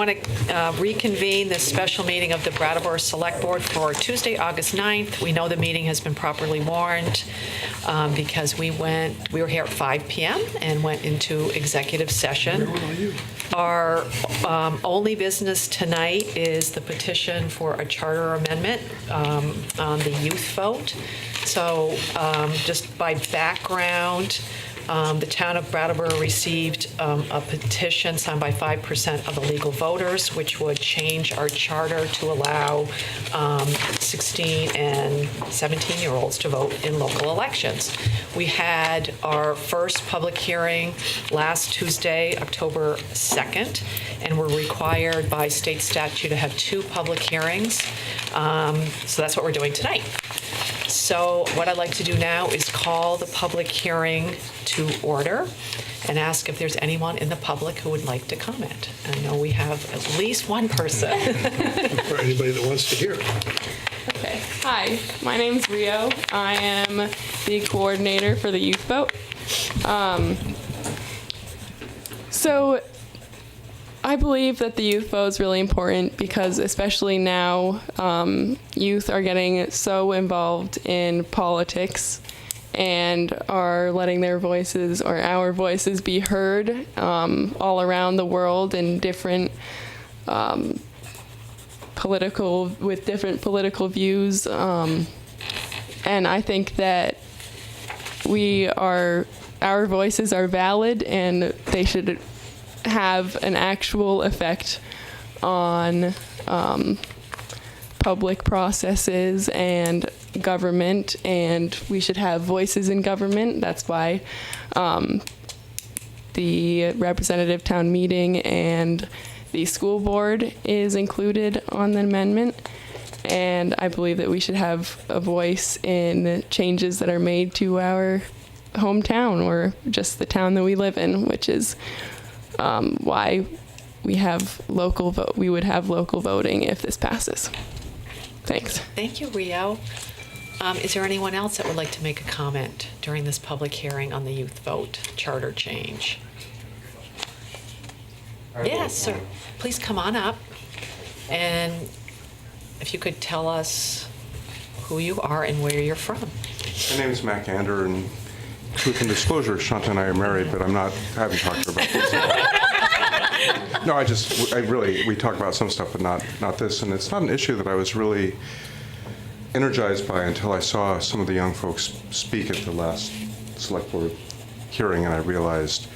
want to reconvene this special meeting of the Brattleboro Selectboard for Tuesday, August 9th. We know the meeting has been properly warned because we were here at 5 p.m. and went into executive session. Our only business tonight is the petition for a charter amendment on the youth vote. So just by background, the town of Brattleboro received a petition signed by 5% of the legal voters, which would change our charter to allow 16 and 17-year-olds to vote in local elections. We had our first public hearing last Tuesday, October 2nd, and we're required by state statute to have 2 public hearings. So that's what we're doing tonight. So what I'd like to do now is call the public hearing to order and ask if there's anyone in the public who would like to comment. I know we have at least one person. For anybody that wants to hear. Okay. Hi, my name's Rio. I am the coordinator for the youth vote. So I believe that the youth vote is really important because especially now, youth are getting so involved in politics and are letting their voices or our voices be heard all around the world in different different political views. And I think that our voices are valid and they should have an actual effect on public processes and government, and we should have voices in government. That's why the representative town meeting and the school board is included on the amendment. And I believe that we should have a voice in the changes that are made to our hometown or just the town that we live in, which is why we have we would have local voting if this passes. Thanks. Thank you, Rio. Is there anyone else that would like to make a comment during this public hearing on the youth vote charter change? Yes, sir. Please come on up. And if you could tell us who you are and where you're from. My name is Mac Ander, and truth and disclosure, Shanta and I are married, but I haven't talked to her about this. No, we talk about some stuff, but not this. And it's not an issue that I was really energized by until I saw some of the young folks speak at the last select board hearing, and I realized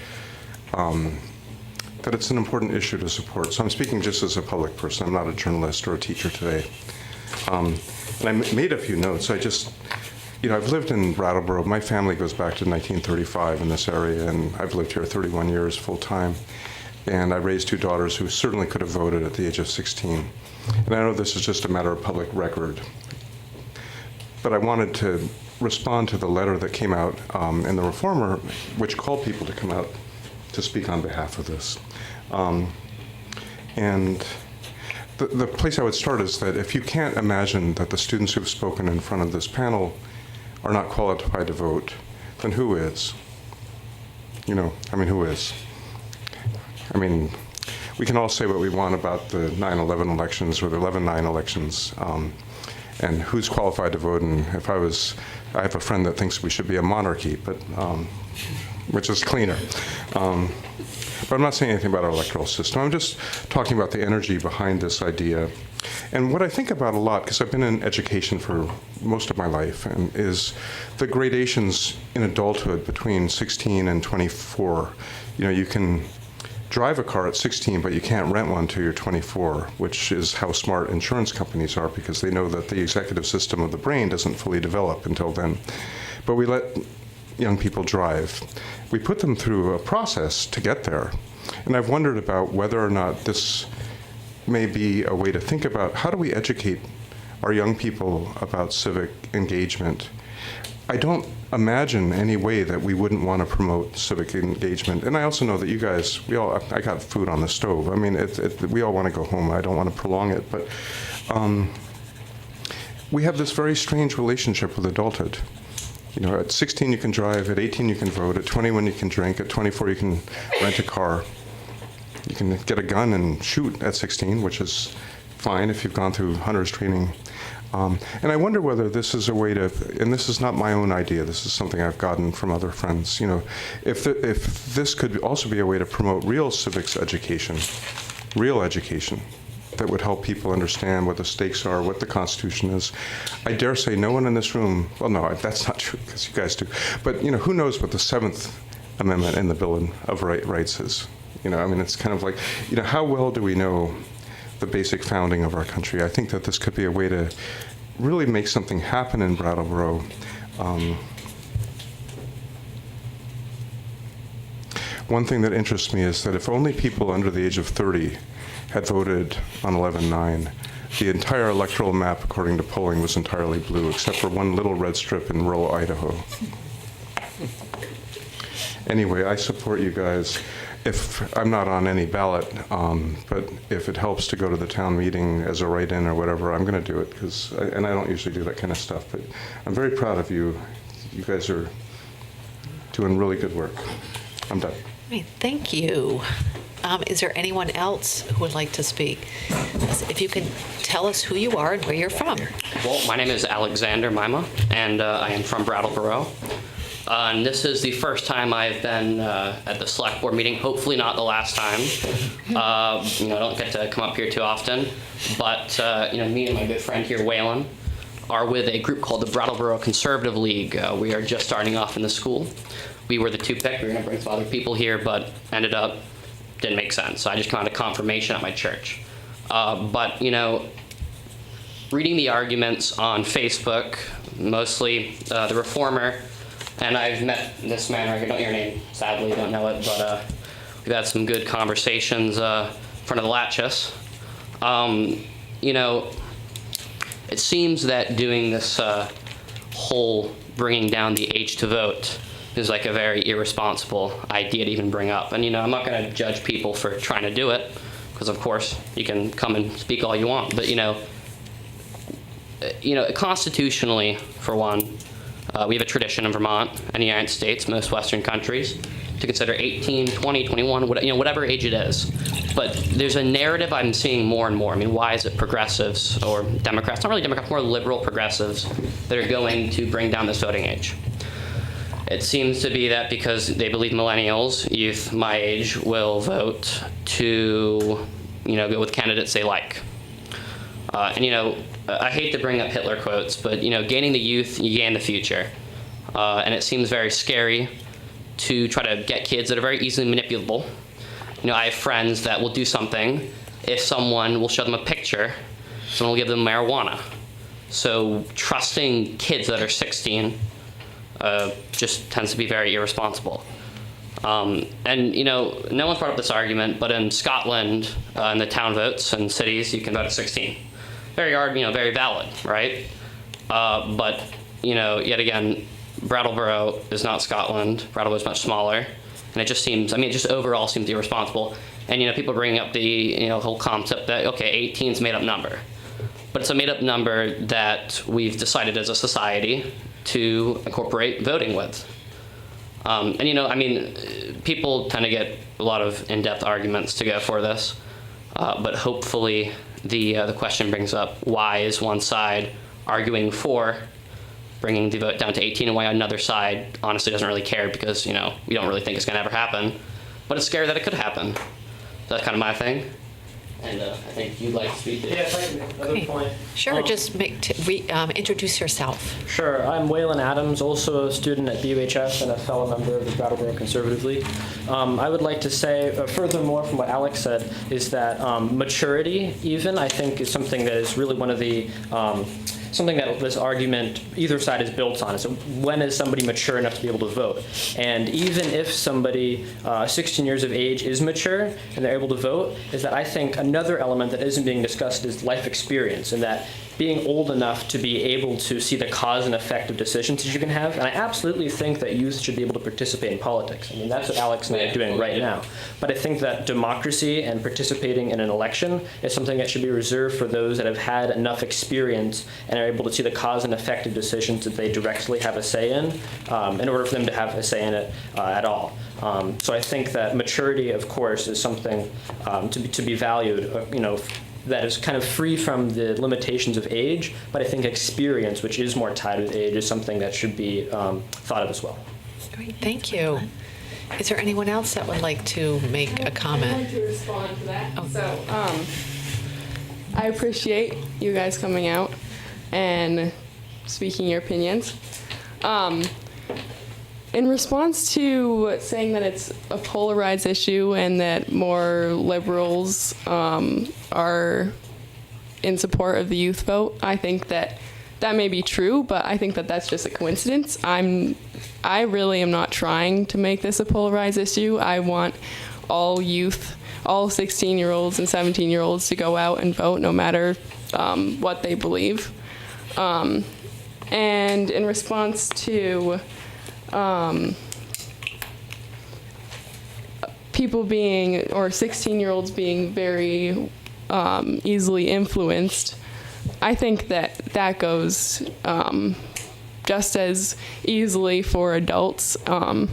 that it's an important issue to support. So I'm speaking just as a public person. I'm not a journalist or a teacher today. And I made a few notes. I've lived in Brattleboro. My family goes back to 1935 in this area, and I've lived here 31 years full time. And I raised 2 daughters who certainly could have voted at the age of 16. And I know this is just a matter of public record, but I wanted to respond to the letter that came out in the Reformer, which called people to come out to speak on behalf of this. And the place I would start is that if you can't imagine that the students who've spoken in front of this panel are not qualified to vote, then who is? Who is? We can all say what we want about the 9/11 elections or the 11/9 elections, and who's qualified to vote. And I have a friend that thinks we should be a monarchy, but which is cleaner. But I'm not saying anything about our electoral system. I'm just talking about the energy behind this idea. And what I think about a lot, because I've been in education for most of my life, and is the gradations in adulthood between 16 and 24. You can drive a car at 16, but you can't rent one till you're 24, which is how smart insurance companies are, because they know that the executive system of the brain doesn't fully develop until then. But we let young people drive. We put them through a process to get there. And I've wondered about whether or not this may be a way to think about how do we educate our young people about civic engagement. I don't imagine any way that we wouldn't want to promote civic engagement. And I also know that you guys, I got food on the stove. We all want to go home. I don't want to prolong it, but we have this very strange relationship with adulthood. At 16 you can drive, at 18 you can vote, at 21 you can drink, at 24 you can rent a car. You can get a gun and shoot at 16, which is fine if you've gone through hunter's training. And I wonder whether this is a way to, and this is not my own idea, this is something I've gotten from other friends, if this could also be a way to promote real civics education, real education, that would help people understand what the stakes are, what the Constitution is. I dare say no one in this room, well, no, that's not true, because you guys do, but, who knows what the 7th Amendment in the Bill of Rights is? It's kind of like, how well do we know the basic founding of our country? I think that this could be a way to really make something happen in Brattleboro. One thing that interests me is that if only people under the age of 30 had voted on 11-9, the entire electoral map, according to polling, was entirely blue, except for one little red strip in rural Idaho. Anyway, I support you guys. If I'm not on any ballot, but if it helps to go to the town meeting as a write-in or whatever, I'm going to do it, and I don't usually do that kind of stuff, but I'm very proud of you. You guys are doing really good work. I'm done. Great, thank you. Is there anyone else who would like to speak? If you can tell us who you are and where you're from. Well, my name is Alexander Mima, and I am from Brattleboro. And this is the first time I've been at the select board meeting. Hopefully not the last time. I don't get to come up here too often. But me and my good friend here, Waylon, are with a group called the Brattleboro Conservative League. We are just starting off in the school. We were the 2 pick. We were going to bring some other people here, but ended up didn't make sense. So I just got a confirmation at my church. But reading the arguments on Facebook, mostly the Reformer. And I've met this man right here, don't hear your name, sadly, don't know it, but we've had some good conversations in front of the Latchis. It seems that doing this whole bringing down the age to vote is like a very irresponsible idea to even bring up. And, I'm not going to judge people for trying to do it, because, of course, you can come and speak all you want. But, constitutionally, for one, we have a tradition in Vermont and the United States, most Western countries, to consider 18, 20, 21, whatever age it is. But there's a narrative I'm seeing more and more. Why is it progressives or Democrats, not really Democrats, more liberal progressives that are going to bring down this voting age? It seems to be that because they believe millennials, youth my age, will vote to, go with candidates they like. I hate to bring up Hitler quotes, but, gaining the youth, you gain the future. And it seems very scary to try to get kids that are very easily manipulable. I have friends that will do something if someone will show them a picture, someone will give them marijuana. So trusting kids that are 16 just tends to be very irresponsible. No one's brought up this argument, but in Scotland, in the town votes and cities, you can vote at 16. Very hard, very valid, right? But, yet again, Brattleboro is not Scotland. Brattleboro is much smaller. And it just seems, it just overall seems irresponsible. And, people bring up the, whole concept that, okay, 18 is a made-up number. But it's a made-up number that we've decided as a society to incorporate voting with. People tend to get a lot of in-depth arguments to go for this. But hopefully the question brings up why is one side arguing for bringing the vote down to 18 and why another side honestly doesn't really care because, we don't really think it's going to ever happen. But it's scary that it could happen. That's kind of my thing. And I think you'd like to speak to it. Yes, I can. Another point. Sure, just introduce yourself. Sure. I'm Waylon Adams, also a student at BUHS and a fellow member of the Brattleboro Conservative League. I would like to say, furthermore from what Alex said, is that maturity, even, I think, is something that is really one of the something that this argument, either side is built on. So when is somebody mature enough to be able to vote? And even if somebody 16 years of age is mature and they're able to vote, is that I think another element that isn't being discussed is life experience, and that being old enough to be able to see the cause and effect of decisions that you can have. And I absolutely think that youth should be able to participate in politics. I mean, that's what Alex and I are doing right now. But I think that democracy and participating in an election is something that should be reserved for those that have had enough experience and are able to see the cause and effect of decisions that they directly have a say in order for them to have a say in it at all. So I think that maturity, of course, is something to be valued, that is kind of free from the limitations of age, but I think experience, which is more tied with age, is something that should be thought of as well. Great, thank you. Is there anyone else that would like to make a I'd comment? like to respond to that. Oh. So, I appreciate you guys coming out and speaking your opinions. In response to saying that it's a polarized issue and that more liberals are in support of the youth vote, I think that may be true, but I think that that's just a coincidence. I really am not trying to make this a polarized issue. I want all youth, all 16-year-olds and 17-year-olds to go out and vote no matter what they believe. And in response to people being, or 16-year-olds being very easily influenced, I think that goes just as easily for adults, and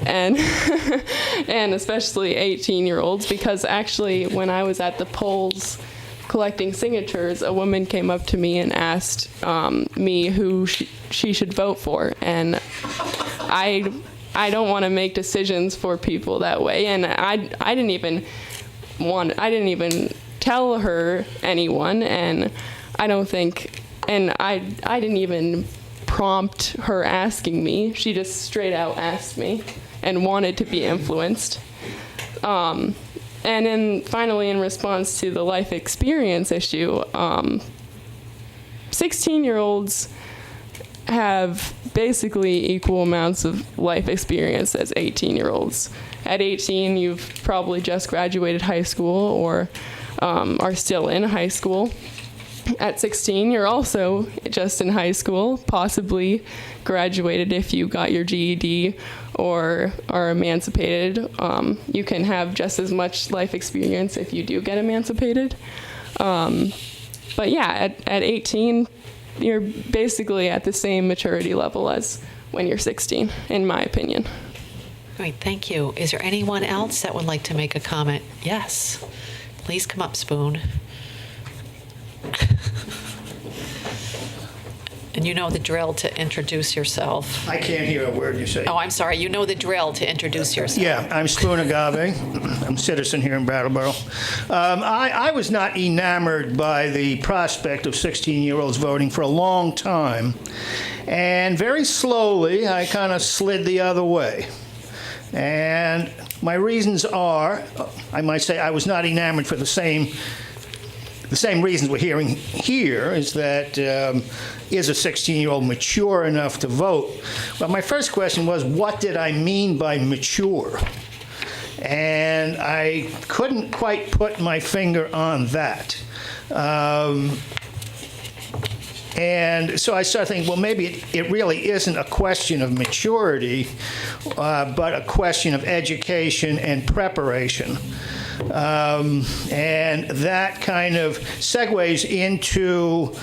and especially 18-year-olds, because actually when I was at the polls collecting signatures, a woman came up to me and asked me who she should vote for, and I don't want to make decisions for people that way, and I didn't even tell her anyone, and I don't think, and I didn't even prompt her asking me. She just straight out asked me and wanted to be influenced. And then finally, in response to the life experience issue, 16-year-olds have basically equal amounts of life experience as 18-year-olds. At 18, you've probably just graduated high school or are still in high school. At 16, you're also just in high school, possibly graduated if you got your GED or are emancipated. You can have just as much life experience if you do get emancipated. But yeah, at 18, you're basically at the same maturity level as when you're 16, in my opinion. Great, thank you. Is there anyone else that would like to make a comment? Yes. Please come up, Spoon. And you know the drill to introduce yourself. I can't hear a word you say. Oh, I'm sorry. You know the drill to introduce yourself. Yeah, I'm Spoon Agave. I'm a citizen here in Brattleboro. I was not enamored by the prospect of 16-year-olds voting for a long time. And very slowly, I kind of slid the other way. And my reasons are, I might say I was not enamored for the same reasons we're hearing here, is that is a 16-year-old mature enough to vote? But my first question was, what did I mean by mature? And I couldn't quite put my finger on that. And so I started thinking, well, maybe it really isn't a question of maturity, but a question of education and preparation. And that kind of segues into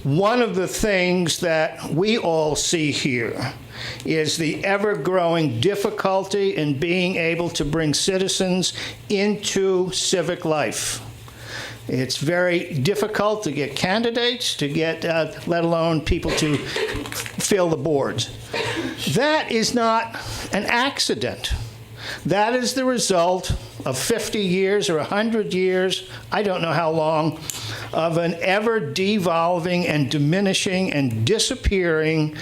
one of the things that we all see here is the ever-growing difficulty in being able to bring citizens into civic life. It's very difficult to get candidates, to get, let alone people to fill the boards. That is not an accident. That is the result of 50 years or 100 years, I don't know how long, of an ever-devolving and diminishing and disappearing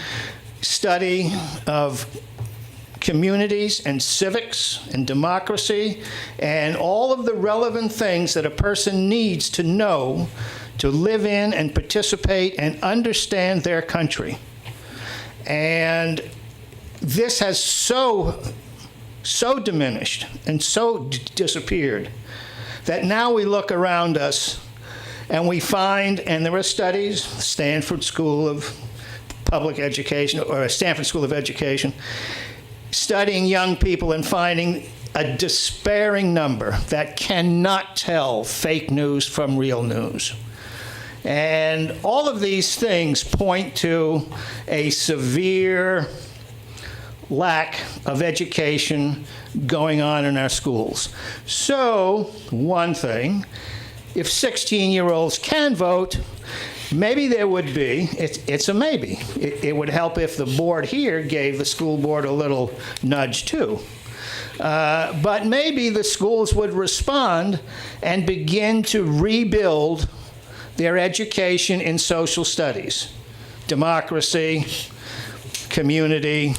study of communities and civics and democracy and all of the relevant things that a person needs to know to live in and participate and understand their country. And this has so diminished and so disappeared that now we look around us And we find, and there are studies, Stanford School of Public Education, or Stanford School of Education, studying young people and finding a despairing number that cannot tell fake news from real news. And all of these things point to a severe lack of education going on in our schools. So, one thing, if 16-year-olds can vote, maybe there would be, it's a maybe. It would help if the board here gave the school board a little nudge too. But maybe the schools would respond and begin to rebuild their education in social studies, democracy, community,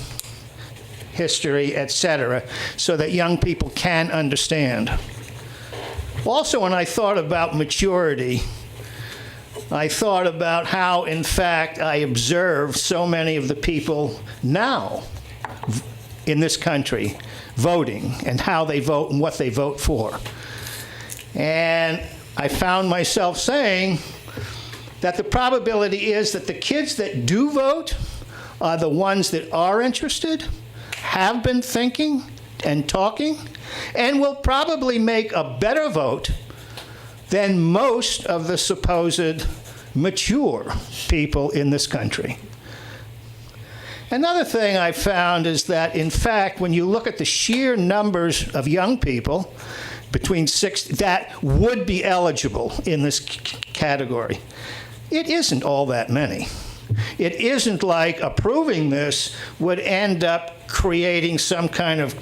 history, etc., so that young people can understand. Also, when I thought about maturity, I thought about how, in fact, I observe so many of the people now in this country voting and how they vote and what they vote for. And I found myself saying that the probability is that the kids that do vote are the ones that are interested, have been thinking and talking, and will probably make a better vote than most of the supposed mature people in this country. Another thing I found is that, in fact, when you look at the sheer numbers of young people between 6 that would be eligible in this category, it isn't all that many. It isn't like approving this would end up creating some kind of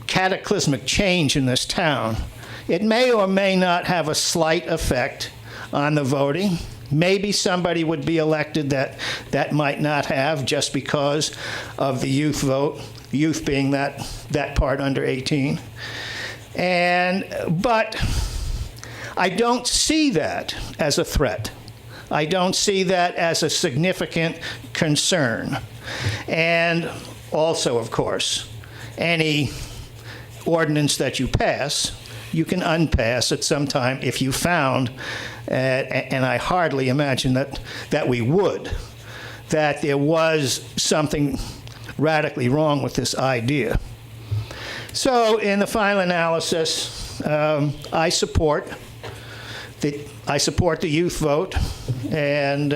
cataclysmic change in this town. It may or may not have a slight effect on the voting. Maybe somebody would be elected that might not have, just because of the youth vote, youth being that part under 18. But I don't see that as a threat. I don't see that as a significant concern. And also, of course, any ordinance that you pass, you can unpass at some time if you found, and I hardly imagine that we would, that there was something radically wrong with this idea. So in the final analysis, I support the youth vote, and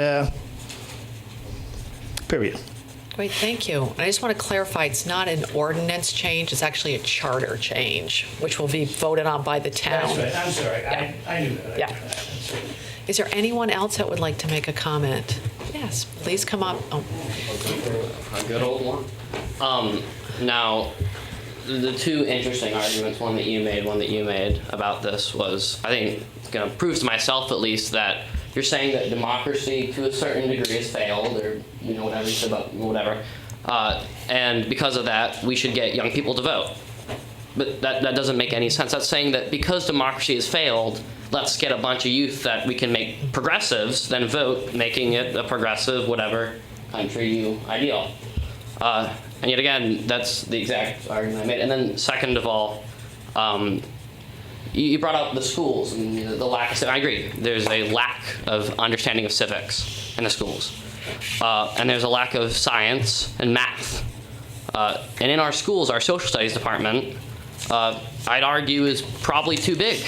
period. Great, thank you. And I just want to clarify, it's not an ordinance change, it's actually a charter change, which will be voted on by the town. That's right. I'm sorry. Yeah. I knew that. Yeah. Is there anyone else that would like to make a comment? Yes, please come up. Oh. A good old one. Now, the two interesting arguments, one that you made about this was, I think, going to prove to myself at least that you're saying that democracy to a certain degree has failed, or whatever you said about whatever, and because of that, we should get young people to vote. But that doesn't make any sense. That's saying that because democracy has failed, let's get a bunch of youth that we can make progressives, then vote, making it a progressive, whatever country you ideal. And yet again, that's the exact argument I made. And then second of all, you brought up the schools and the lack of civics. I agree. There's a lack of understanding of civics in the schools. And there's a lack of science and math. And in our schools, our social studies department, I'd argue, is probably too big.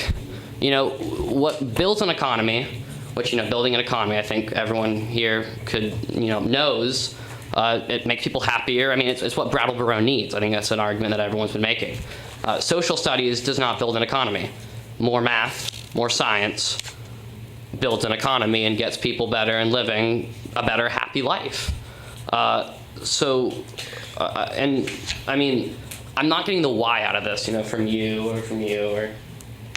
What builds an economy, which, building an economy, I think everyone here could, knows, it makes people happier. I mean, it's what Brattleboro needs. I think that's an argument that everyone's been making. Social studies does not build an economy. More math, more science builds an economy and gets people better and living a better, happy life. And I mean, I'm not getting the why out of this, from you, or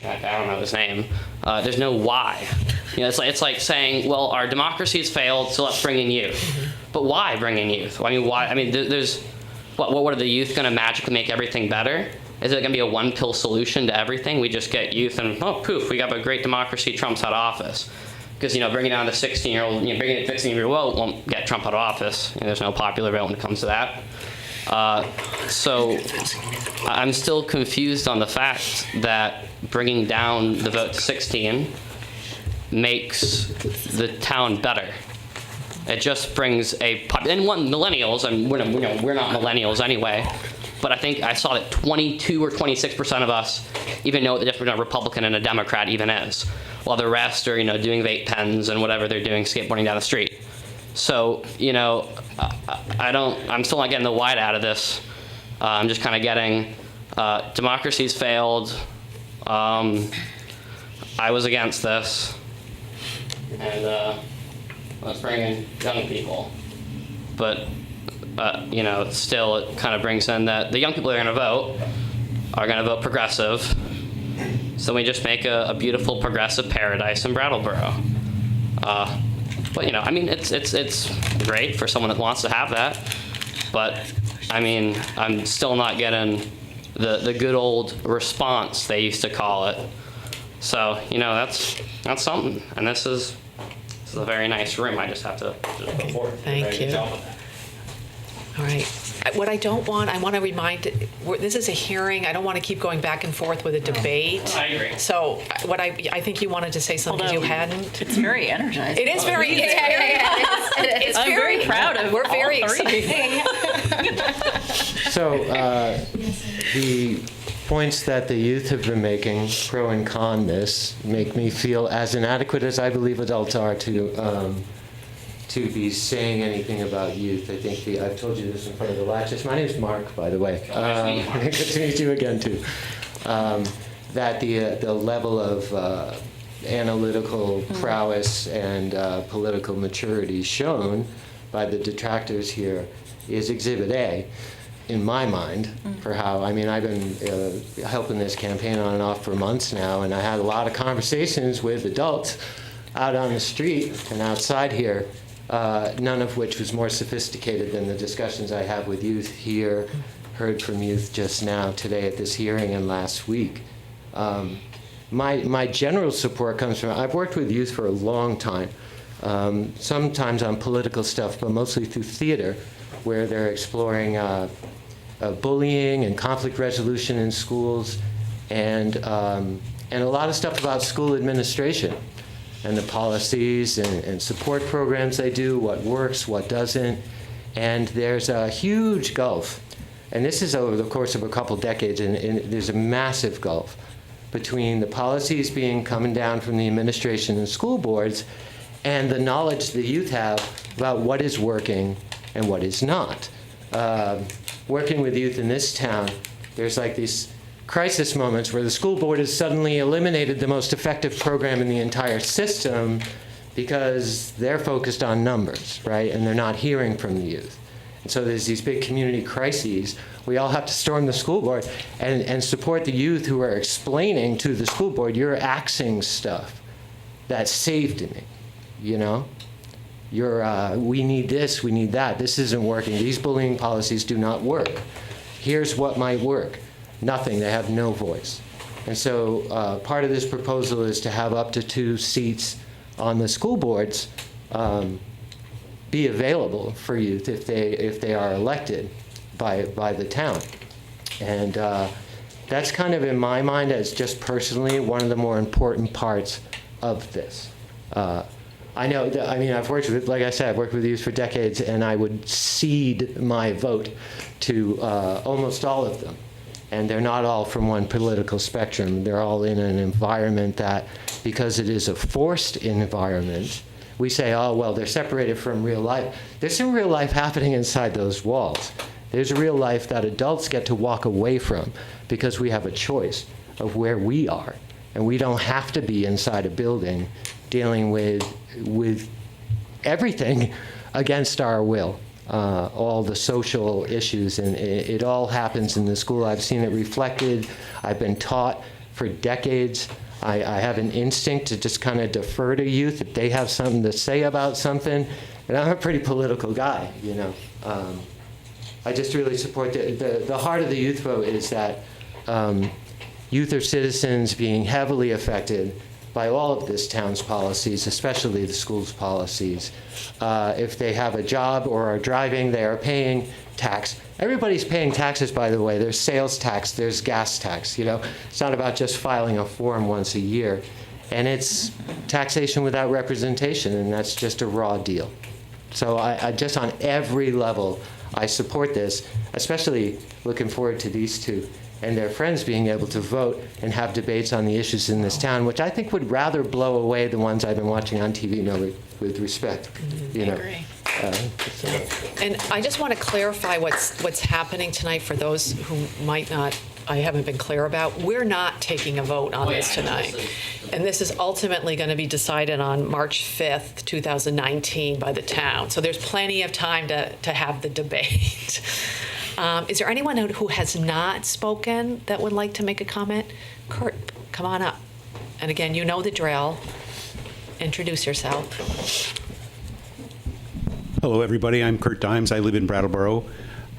I don't know his name. There's no why. It's like saying, well, our democracy has failed, so let's bring in youth. But why bring in youth? I mean, why? I mean, there's what are the youth going to magically make everything better? Is it going to be a one-pill solution to everything? We just get youth and, poof, we got a great democracy, Trump's out of office. Because, bringing down the 16-year-old, bringing it 16-year-old, well, won't get Trump out of office. There's no popular vote when it comes to that. So I'm still confused on the fact that bringing down the vote to 16 makes the town better. It just brings millennials, and we're not millennials anyway, but I think I saw that 22 or 26% of us even know what the difference between a Republican and a Democrat even is, while the rest are, doing vape pens and whatever they're doing, skateboarding down the street. So, I'm still not getting the wide out of this. I'm just kind of getting, democracy's failed. I was against this. And let's bring in young people. But, still it kind of brings in that the young people that are going to vote progressive. So we just make a beautiful progressive paradise in Brattleboro. But it's great for someone that wants to have that. But I'm still not getting the good old response they used to call it. So that's something. And this is a very nice room. I just have to go forward. Thank you. All right. What I don't want, I want to remind, this is a hearing. I don't want to keep going back and forth with a debate. I agree. So I think you wanted to say something you hadn't. It's very energizing. It is very, I'm very proud of We're very all three. excited. So the points that the youth have been making, pro and con this, make me feel as inadequate as I believe adults are to be saying anything about youth. I think I've told you this in front of the latches. My name is Mark, by the way. Good to meet you again, too. That the level of analytical prowess and political maturity shown by the detractors here is Exhibit A, in my mind, for how, I've been helping this campaign on and off for months now, and I had a lot of conversations with adults out on the street and outside here, none of which was more sophisticated than the discussions I have with youth here, heard from youth just now, today at this hearing and last week. My general support comes from, I've worked with youth for a long time, sometimes on political stuff, but mostly through theater, where they're exploring bullying and conflict resolution in schools, and a lot of stuff about school administration and the policies and support programs they do, what works, what doesn't. And there's a huge gulf, and this is over the course of a couple decades, and there's a massive gulf between the policies coming down from the administration and school boards and the knowledge the youth have about what is working and what is not. Working with youth in this town, there's like these crisis moments where the school board has suddenly eliminated the most effective program in the entire system because they're focused on numbers, right? And they're not hearing from the youth. And so there's these big community crises. We all have to storm the school board and support the youth who are explaining to the school board, you're axing stuff that saved me, we need this, we need that. This isn't working. These bullying policies do not work. Here's what might work. Nothing. They have no voice. And so part of this proposal is to have up to 2 seats on the school boards be available for youth if they are elected by the town. And that's kind of, in my mind, as just personally, one of the more important parts of this. I know, I've worked with, like I said, I've worked with youth for decades, and I would cede my vote to almost all of them. And they're not all from one political spectrum. They're all in an environment that, because it is a forced environment, we say, oh, well, they're separated from real life. There's some real life happening inside those walls. There's a real life that adults get to walk away from because we have a choice of where we are. And we don't have to be inside a building dealing with everything against our will. All the social issues, and it all happens in the school. I've seen it reflected. I've been taught for decades. I have an instinct to just kind of defer to youth if they have something to say about something. And I'm a pretty political guy, I just really support the heart of the youth vote is that youth are citizens being heavily affected by all of this town's policies, especially the school's policies. If they have a job or are driving, they are paying tax. Everybody's paying taxes, by the way. There's sales tax, there's gas tax, It's not about just filing a form once a year. And it's taxation without representation, and that's just a raw deal. So I just on every level, I support this, especially looking forward to these two and their friends being able to vote and have debates on the issues in this town, which I think would rather blow away the ones I've been watching on TV, with respect. You know. I agree. And I just want to clarify what's happening tonight for those who might not, I haven't been clear about. We're not taking a vote on this tonight. And this is ultimately going to be decided on March 5th, 2019 by the town. So there's plenty of time to have the debate. Is there anyone who has not spoken that would like to make a comment? Kurt, come on up. And again, you know the drill. Introduce yourself. Hello, everybody. I'm Kurt Dimes. I live in Brattleboro.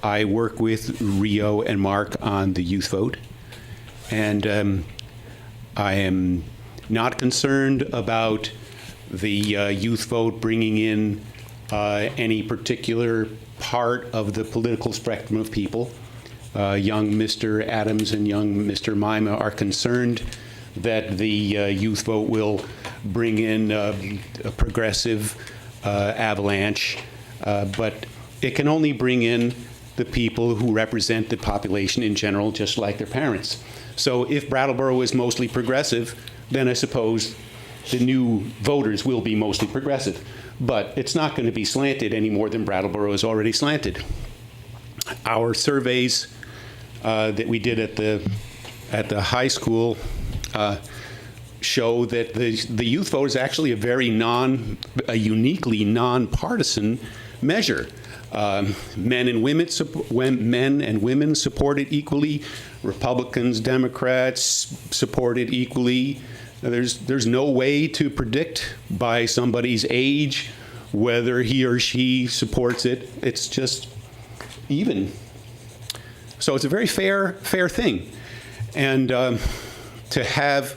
I work with Rio and Mark on the youth vote. And I am not concerned about the youth vote bringing in any particular part of the political spectrum of people. Young Mr. Adams and young Mr. Mima are concerned that the youth vote will bring in a progressive avalanche, but it can only bring in the people who represent the population in general, just like their parents. So if Brattleboro is mostly progressive, then I suppose the new voters will be mostly progressive. But it's not going to be slanted any more than Brattleboro is already slanted. Our surveys that we did at the high school show that the youth vote is actually a uniquely nonpartisan measure. Men and women support it equally. Republicans, Democrats support it equally. There's no way to predict by somebody's age whether he or she supports it. It's just even. So it's a very fair thing, and to have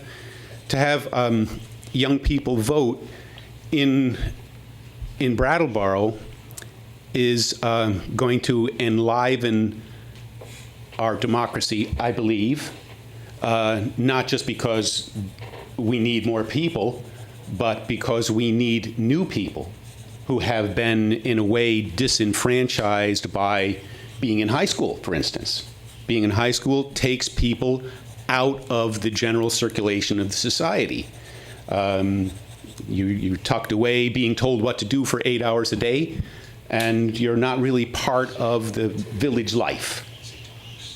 young people vote in Brattleboro is going to enliven our democracy, I believe, not just because we need more people, but because we need new people who have been, in a way, disenfranchised by being in high school, for instance. Being in high school takes people out of the general circulation of the society. You're tucked away, being told what to do for 8 hours a day, and you're not really part of the village life.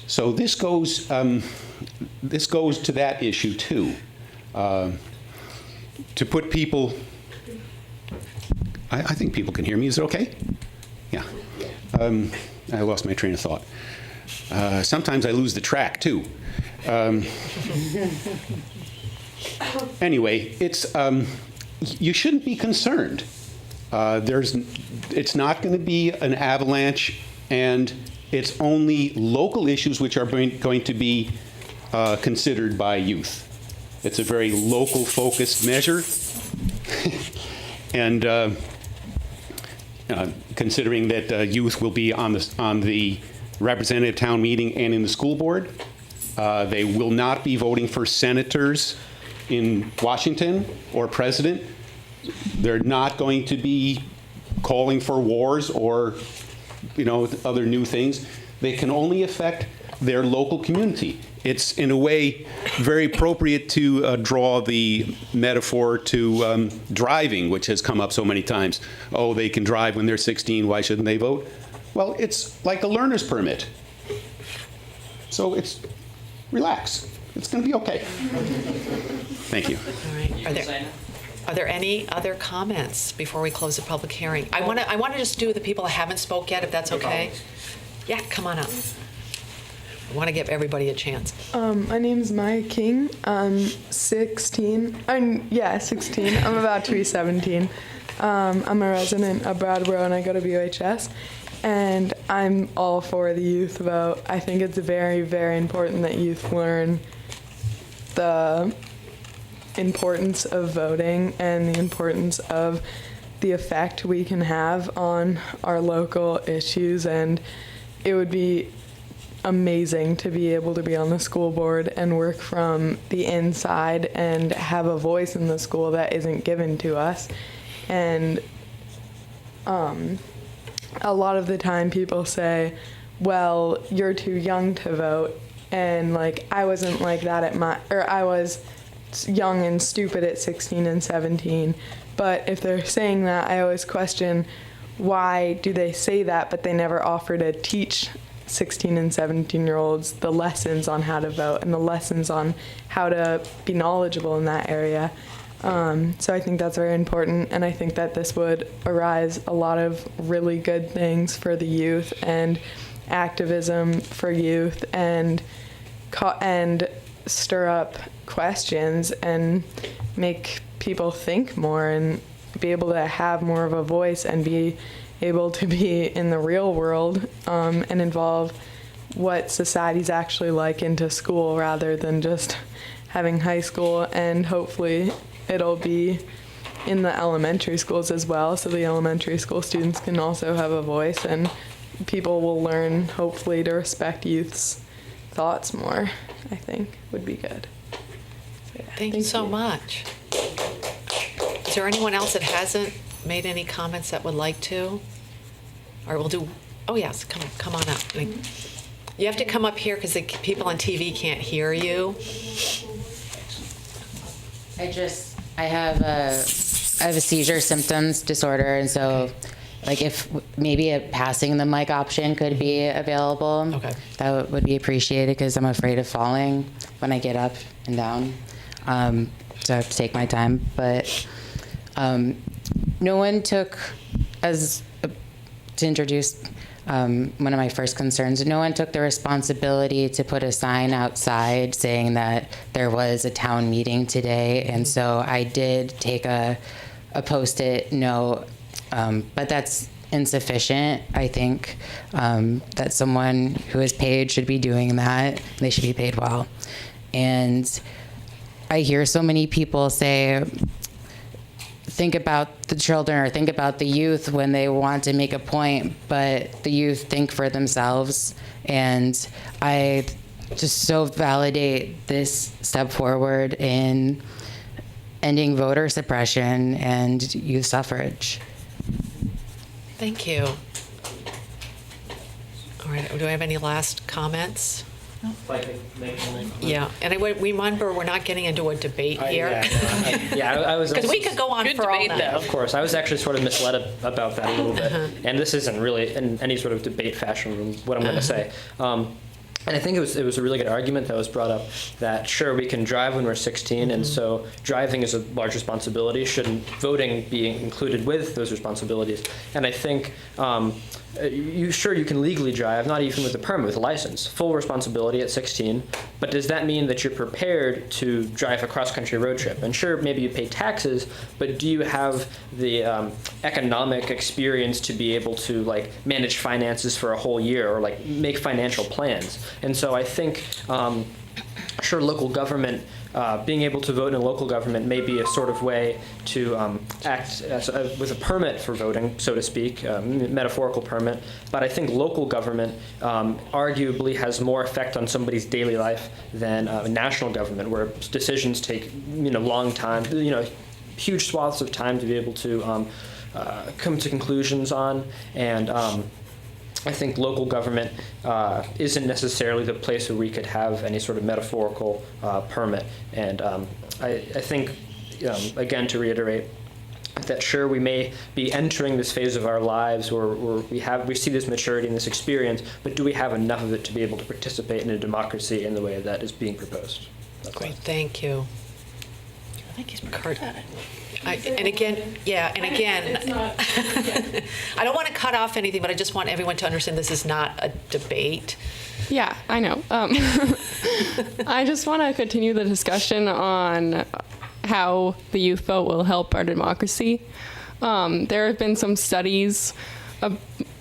So this goes to that issue too. To put people, I think people can hear me. Is it okay? Yeah. I lost my train of thought. Sometimes I lose the track too. Anyway, it's you shouldn't be concerned. It's not going to be an avalanche, and it's only local issues which are going to be considered by youth. It's a very local focused measure. And considering that youth will be on the representative town meeting and in the school board, they will not be voting for senators in Washington or president. They're not going to be calling for wars or, other new things. They can only affect their local community. It's, in a way, very appropriate to draw the metaphor to driving, which has come up so many times. Oh, they can drive when they're 16, why shouldn't they vote? Well, it's like a learner's permit. So relax. It's going to be okay. Thank you. All right. Are there any other comments before we close the public hearing? I want to just do the people that haven't spoke yet, if that's okay. Yeah, come on up. I want to give everybody a chance. My name's Maya King. I'm 16. 16. I'm about to be 17. I'm a resident of Brattleboro, and I go to BUHS. And I'm all for the youth vote. I think it's very, very important that youth learn the importance of voting and the importance of the effect we can have on our local issues. And it would be amazing to be able to be on the school board and work from the inside and have a voice in the school that isn't given to us. And a lot of the time people say, well, you're too young to vote. And like, I wasn't like that I was young and stupid at 16 and 17. But if they're saying that, I always question, why do they say that, but they never offer to teach 16 and 17-year-olds the lessons on how to vote and the lessons on how to be knowledgeable in that area. So I think that's very important, and I think that this would arise a lot of really good things for the youth and activism for youth and stir up questions and make people think more and be able to have more of a voice and be able to be in the real world and involve what society's actually like into school rather than just having high school. And hopefully it'll be in the elementary schools as well, so the elementary school students can also have a voice, and people will learn, hopefully, to respect youth's thoughts more, I think would be good. So, yeah, Thank you so much. Is there anyone else that hasn't made any comments that would like to? Or we'll do, oh yes, come on up. You have to come up here because the people on TV can't hear you. I have a seizure symptoms disorder, and so like if maybe passing the mic option could be available, okay, that would be appreciated because I'm afraid of falling when I get up and down. So I have to take my time, but no one took, to introduce one of my first concerns, no one took the responsibility to put a sign outside saying that there was a town meeting today, and so I did take a Post-it note, but that's insufficient. I think that someone who is paid should be doing that. They should be paid well. And I hear so many people say, think about the children or think about the youth when they want to make a point, but the youth think for themselves. And I just so validate this step forward in ending voter suppression and youth suffrage. Thank you. All right, do I have any last comments? If I could make one. Yeah, and remember, we're not getting into a debate here. I was. Because we could go on for all night. Of course, I was actually sort of misled about that a little bit, and this isn't really in any sort of debate fashion what I'm going to say. And I think it was a really good argument that was brought up that sure, we can drive when we're 16, and so driving is a large responsibility. Shouldn't voting be included with those responsibilities? And I think you can legally drive, not even with a permit, with a license, full responsibility at 16. But does that mean that you're prepared to drive a cross-country road trip? And sure, maybe you pay taxes, but do you have the economic experience to be able to like manage finances for a whole year or like make financial plans? And so I think, sure, local government, being able to vote in a local government may be a sort of way to act with a permit for voting, so to speak, metaphorical permit. But I think local government arguably has more effect on somebody's daily life than national government, where decisions take long time, huge swaths of time to be able to come to conclusions on. And I think local government isn't necessarily the place where we could have any sort of metaphorical permit. And I think, again, to reiterate, that sure, we may be entering this phase of our lives where we see this maturity and this experience, but do we have enough of it to be able to participate in a democracy in the way that is being proposed? Great, thank you. I think he's Kurt. And again, I don't want to cut off anything, but I just want everyone to understand this is not a debate. Yeah, I know. I just want to continue the discussion on how the youth vote will help our democracy. There have been some studies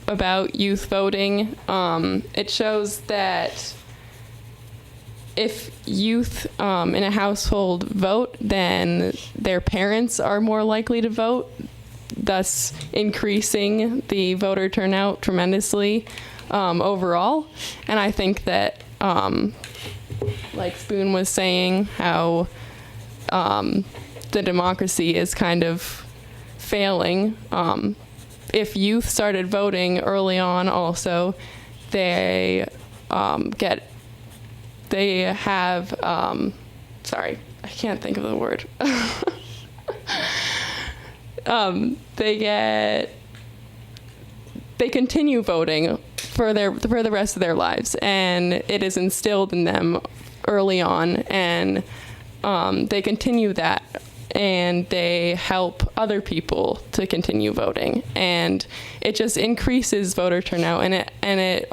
about youth voting. It shows that if youth in a household vote, then their parents are more likely to vote, thus increasing the voter turnout tremendously. overall. And I think that, like Spoon was saying, how the democracy is kind of failing. If youth started voting early on also, they have, sorry, I can't think of the word. They continue voting for the rest of their lives, and it is instilled in them early on, and they continue that, and they help other people to continue voting, and it just increases voter turnout, and it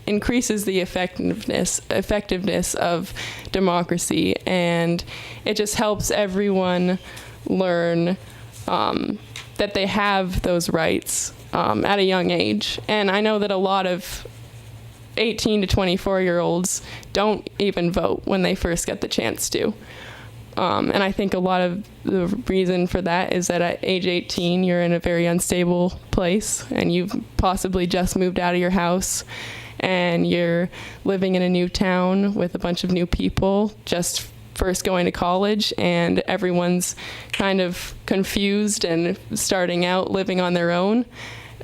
increases the effectiveness of democracy, and it just helps everyone learn that they have those rights at a young age. And I know that a lot of 18 to 24-year-olds don't even vote when they first get the chance to. And I think a lot of the reason for that is that at age 18, you're in a very unstable place, and you've possibly just moved out of your house, and you're living in a new town with a bunch of new people, just first going to college, and everyone's kind of confused and starting out living on their own.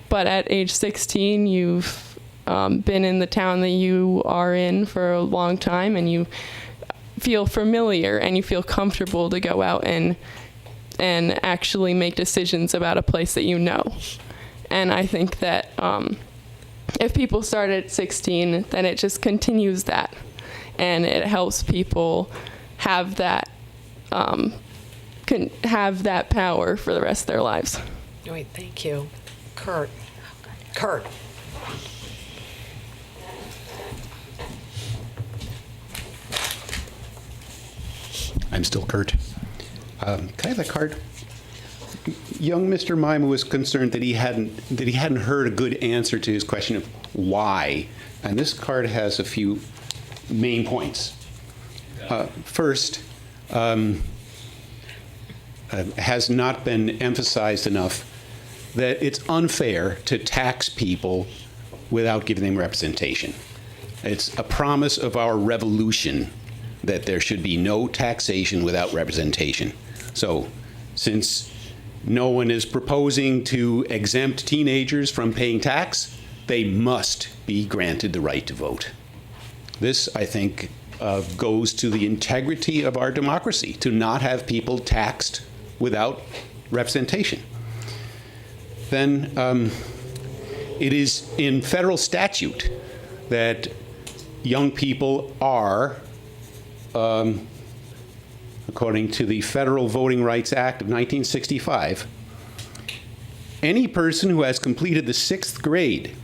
But at age 16, you've been in the town that you are in for a long time, and you feel familiar and you feel comfortable to go out and actually make decisions about a place that you know. And I think that if people start at 16, then it just continues that, and it helps people have that can have that power for the rest of their lives. Great, thank you. Kurt. Kurt. I'm still Kurt. Can I have that card? Young Mr. Mima was concerned that he hadn't heard a good answer to his question of why, and this card has a few main points. First, has not been emphasized enough that it's unfair to tax people without giving them representation. It's a promise of our revolution that there should be no taxation without representation. So, since no one is proposing to exempt teenagers from paying tax, they must be granted the right to vote. This, I think, goes to the integrity of our democracy, to not have people taxed without representation. Then it is in federal statute that young people are, according to the Federal Voting Rights Act of 1965, any person who has completed the 6th grade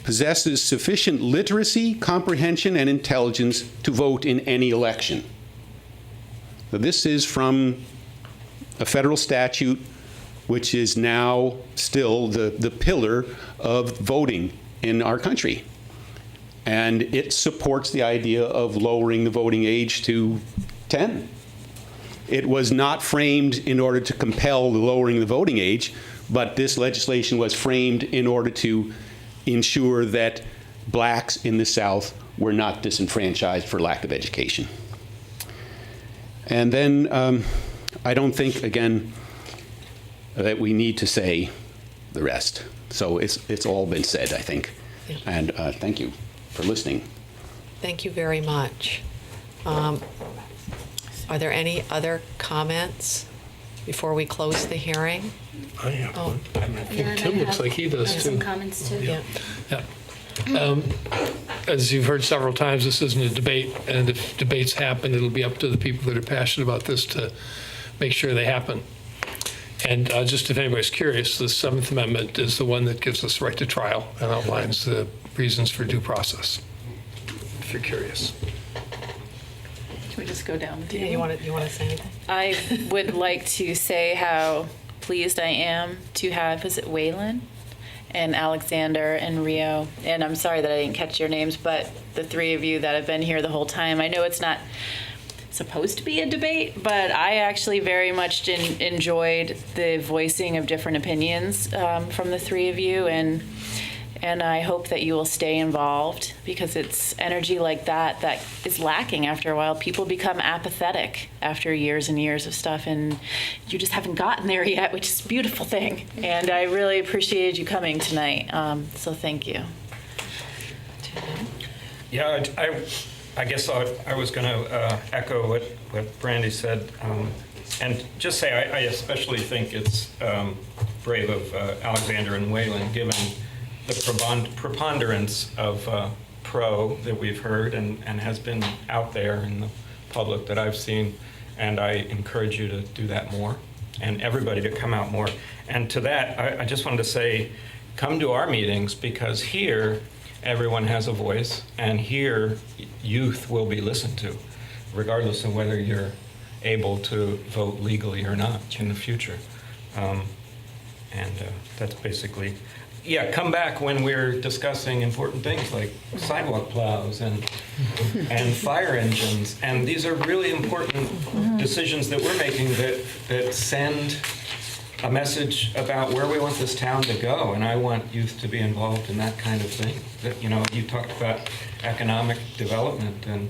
possesses sufficient literacy, comprehension, and intelligence to vote in any election. So this is from a federal statute which is now still the pillar of voting in our country. And it supports the idea of lowering the voting age to 10. It was not framed in order to compel the lowering of the voting age, but this legislation was framed in order to ensure that blacks in the South were not disenfranchised for lack of education. And then I don't think, again, that we need to say the rest. So it's all been said, I think. Yeah. And thank you for listening. Thank you very much. Are there any other comments before we close the hearing? I have Oh. one. I think Tim looks like he does too. Some comments too. Yeah. Yeah. As you've heard several times, this isn't a debate, and if debates happen, it'll be up to the people that are passionate about this to make sure they happen. And just if anybody's curious, the 7th Amendment is the one that gives us right to trial and outlines the reasons for due process, if you're curious. Can we just go down? Do you want to say anything? I would like to say how pleased I am to have, is it Waylon and Alexander and Rio? And I'm sorry that I didn't catch your names, but the 3 of you that have been here the whole time. I know it's not supposed to be a debate, but I actually very much enjoyed the voicing of different opinions from the 3 of you, and And I hope that you will stay involved, because it's energy like that that is lacking after a while. People become apathetic after years and years of stuff, and you just haven't gotten there yet, which is a beautiful thing. And I really appreciated you coming tonight, so thank you. Yeah, I guess I was going to echo what Brandy said, and just say I especially think it's brave of Alexander and Waylon, given the preponderance of pro that we've heard and has been out there in the public that I've seen, and I encourage you to do that more, and everybody to come out more. And to that, I just wanted to say, come to our meetings, because here everyone has a voice, and here youth will be listened to, regardless of whether you're able to vote legally or not in the future. And that's basically, yeah, come back when we're discussing important things like sidewalk plows and fire engines. And these are really important decisions that we're making that send a message about where we want this town to go. And I want youth to be involved in that kind of thing. That, you know, you talked about economic development, and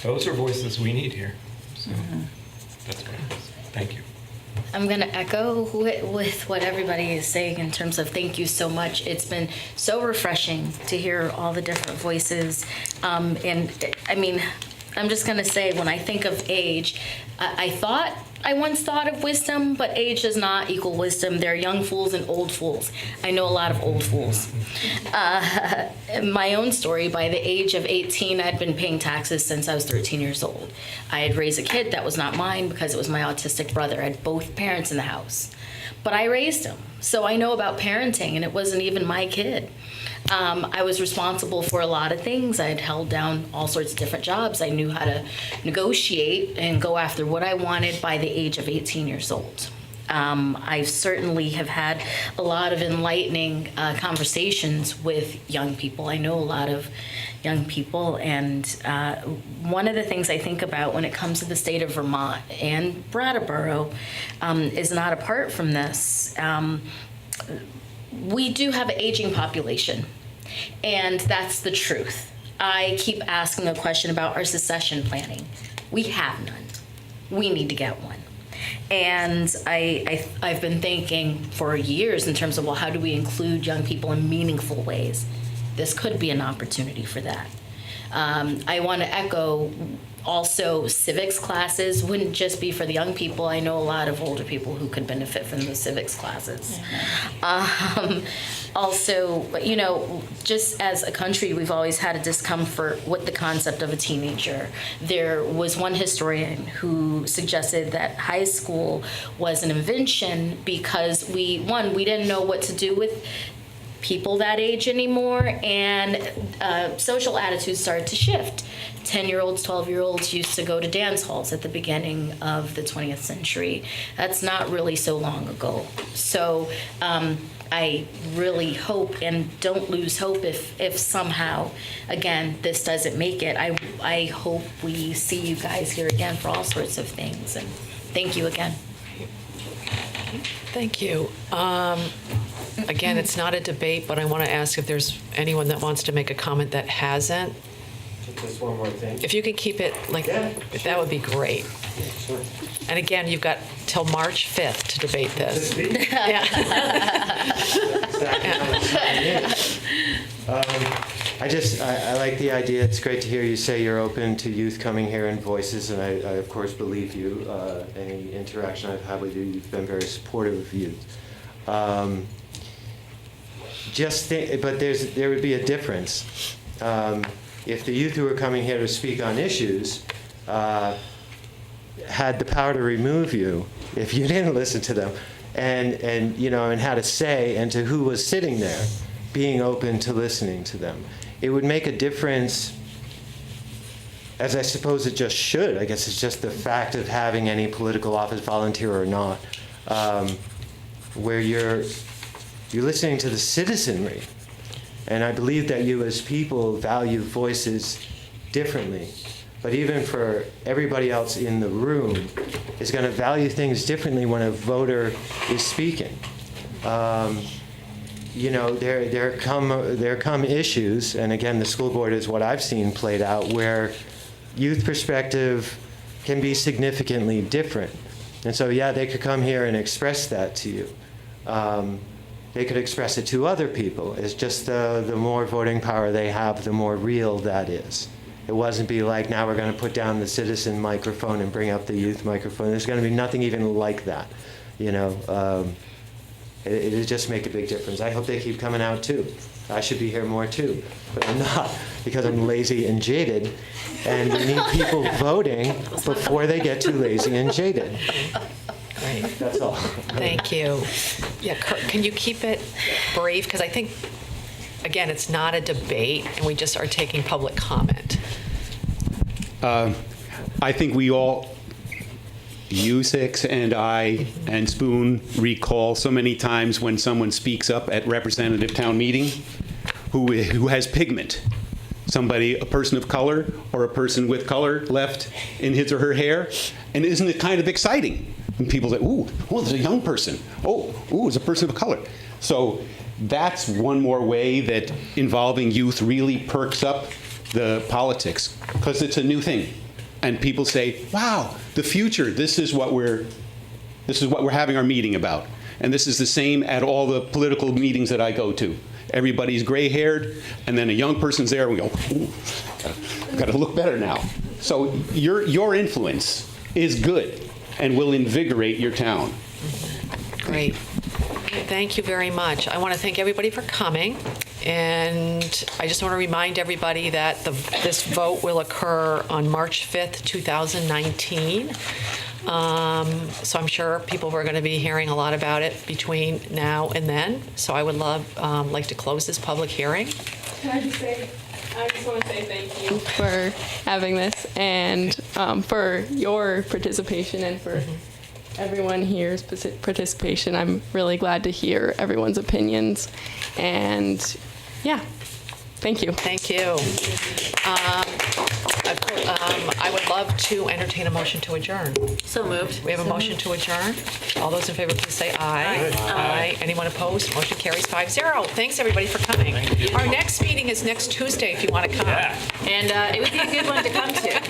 those are voices we need here. So that's what it is. Thank you. I'm going to echo with what everybody is saying in terms of thank you so much. It's been so refreshing to hear all the different voices. And I mean, I'm just going to say, when I think of age, I once thought of wisdom, but age does not equal wisdom. There are young fools and old fools. I know a lot of old fools. My own story, by the age of 18, I'd been paying taxes since I was 13 years old. I had raised a kid that was not mine because it was my autistic brother. I had both parents in the house. But I raised him, so I know about parenting, and it wasn't even my kid. I was responsible for a lot of things. I had held down all sorts of different jobs. I knew how to negotiate and go after what I wanted by the age of 18 years old. I certainly have had a lot of enlightening conversations with young people. I know a lot of young people, and one of the things I think about when it comes to the state of Vermont and Brattleboro is not apart from this. We do have an aging population, and that's the truth. I keep asking a question about our succession planning. We have none. We need to get one. And I've been thinking for years in terms of, well, how do we include young people in meaningful ways? This could be an opportunity for that. I want to echo also, civics classes wouldn't just be for the young people. I know a lot of older people who could benefit from the civics classes. Also, you know, just as a country, we've always had a discomfort with the concept of a teenager. There was one historian who suggested that high school was an invention because we didn't know what to do with people that age anymore, and social attitudes started to shift. 10-year-olds, 12-year-olds used to go to dance halls at the beginning of the 20th century. That's not really so long ago. So I really hope, and don't lose hope if somehow, again, this doesn't make it. I hope we see you guys here again for all sorts of things. And thank you again. Thank you. Again, it's not a debate, but I want to ask if there's anyone that wants to make a comment that hasn't. Just one more thing. If you could keep it like that would be great. Sure. And again, you've got till March 5th to debate this. I like the idea. It's great to hear you say you're open to youth coming here and voices, and I of course believe you. Any interaction I've had with you, you've been very supportive of youth. But there would be a difference. If the youth who are coming here to speak on issues had the power to remove you if you didn't listen to them, and had a say into who was sitting there, being open to listening to them, it would make a difference. As I suppose it just should. I guess it's just the fact of having any political office, volunteer or not, where you're listening to the citizenry. And I believe that you as people value voices differently. But even for everybody else in the room is going to value things differently when a voter is speaking. you know, there come issues, and again, the school board is what I've seen played out, where youth perspective can be significantly different. And so, yeah, they could come here and express that to you. They could express it to other people. It's just the more voting power they have, the more real that is. It wasn't be like, now we're going to put down the citizen microphone and bring up the youth microphone. There's going to be nothing even like that, you know. It'll just make a big difference. I hope they keep coming out too. I should be here more too, but I'm not, because I'm lazy and jaded, and we need people voting before they get too lazy and jaded. Great. That's all. Thank you. Yeah, Kurt, can you keep it brief? Because I think, again, it's not a debate, and we just are taking public comment. I think we all, you six and I and Spoon, recall so many times when someone speaks up at representative town meeting who has pigment. Somebody, a person of color or a person with color left in his or her hair. And isn't it kind of exciting? And people say, ooh, there's a young person. Oh, it's a person of color. So that's one more way that involving youth really perks up the politics, because it's a new thing. And people say, wow, the future, this is what we're having our meeting about. And this is the same at all the political meetings that I go to. Everybody's gray-haired, and then a young person's there, and we go, ooh, gotta look better now. So your influence is good and will invigorate your town. Great. Thank you very much. I want to thank everybody for coming, and I just want to remind everybody that this vote will occur on March 5th, 2019. So I'm sure people are going to be hearing a lot about it between now and then. So I would like to close this public hearing. Can I just say, I just want to say thank you for having this, and for your participation, and for everyone here's participation. I'm really glad to hear everyone's opinions, and yeah, thank you. Thank you. I would love to entertain a motion to adjourn. So moved. We have a motion to adjourn. All those in favor, please say aye. Aye. Anyone opposed? Motion carries 5-0. Thanks, everybody, for coming. Our next meeting is next Tuesday, if you want to come. And it would be a good one to come to.